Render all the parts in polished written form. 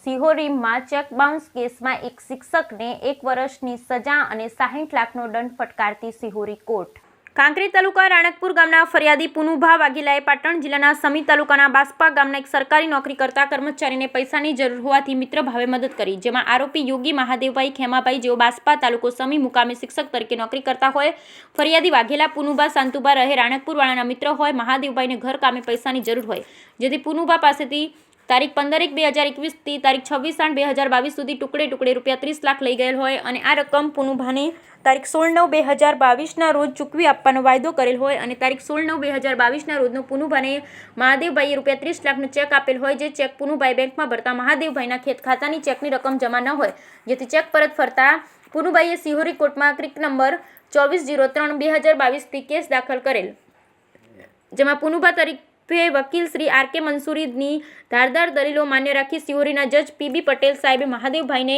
સિહોરીમાં check bounce કેસમાં એક શિક્ષકને 1 વર્ષની સજા અને 60 લાખનો દંડ ફટકારતી સિહોરી કોર્ટ। કાંકરેજ તાલુકા રાણકપુર ગામના ફરિયાદી પુનુભા વાઘેલાએ પાટણ જિલ્લાના સમી તાલુકાના બાસ્પા ગામના એક સરકારી નોકરી કરતા કર્મચારીને પૈસાની જરૂર હોવાથી મિત્ર ભાવે મદદ કરી, જેમાં આરોપી યોગી મહાદેવભાઈ ખેમાભાઈ જેઓ બાસ્પા તાલુકો સમી મુકામે શિક્ષક તરીકે નોકરી કરતા હોય, ફરિયાદી વાઘેલા પુનુભા શાંતુભા રહે રાણકપુર વાળાના મિત્ર હોય, મહાદેવભાઈને ઘર કામે પૈસાની જરૂર હોય, જેથી પુનુભા પાસેથી તારીખ 15/1/2021 થી તારીખ 26/8/2022 સુધી ટુકડે ટુકડે રૂપિયા 30 લાખ લઈ ગયેલ હોય અને આ રકમ પુનુભાને તારીખ 16/9/2022 રોજ ચૂકવી આપવાનો વાયદો કરેલ હોય અને તારીખ 16/9/2022 રોજનો પુનુભાને મહાદેવભાઈએ રૂપિયા 30 લાખનો ચેક આપેલ હોય, જે ચેક પુનુભાઈ બેંકમાં ભરતા મહાદેવભાઈના ખેત ખાતાની ચેકની રકમ જમા ન હોય, જેથી ચેક પરત ફરતા પુનુભાઈએ સિહોરી કોર્ટમાં ક્રિક નંબર 2403/2022 થી કેસ દાખલ કરેલ, જેમાં પુનુભા તરીકે વકીલ શ્રી આર.કે. મંસૂરીની ધારદાર દલીલો માન્ય રાખી સિહોરીના જજ પી.બી. પટેલ સાહેબે મહાદેવભાઈને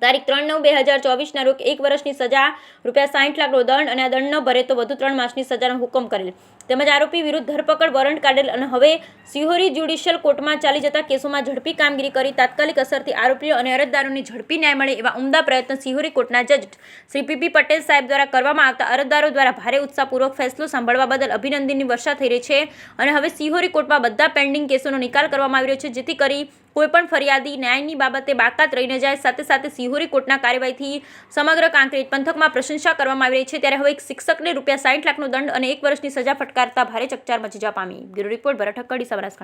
તારીખ 3/9/2024 રોજ 1 વર્ષની સજા, રૂપિયા 60 લાખનો દંડ અને આ દંડ ન ભરે તો વધુ 3 માસની સજાનો હુકમ કરેલ, તેમજ આરોપી વિરુદ્ધ ધરપકડ વોરંટ કાઢેલ અને હવે સિહોરી જ્યુડિશિયલ કોર્ટમાં ચાલી જતા કેસોમાં ઝડપી કામગીરી કરી તાત્કાલિક અસરથી આરોપીઓ અને અરજદારોને ઝડપી ન્યાય મળે એવા ઉમદા પ્રયત્ન સિહોરી કોર્ટના જજ શ્રી પી.બી. પટેલ સાહેબ દ્વારા કરવામાં આવતા અરજદારો દ્વારા ભારે ઉત્સાહપૂર્વક ફેસલો સાંભળવા બદલ અભિનંદનની વર્ષા થઈ રહી છે અને હવે સિહોરી કોર્ટમાં બધા પેન્ડિંગ કેસોનો નિકાલ કરવામાં આવી રહ્યો છે, જેથી કરી કોઈપણ ફરિયાદી ન્યાયની બાબતે બાકાત રહી ન જાય। સાથે સાથે સિહોરી કોર્ટના કાર્યવાહીથી સમગ્ર કાંકરેજ પંથકમાં પ્રશંસા કરવામાં આવી રહી છે, ત્યારે હવે એક શિક્ષકને રૂપિયા 60 લાખનો દંડ અને 1 વર્ષની સજા ફટકારતા ભારે ચકચાર મચી જવા પામી। બ્યુરો રિપોર્ટ ભરત ઠક્કર, ડીસા, બનાસકાંઠા।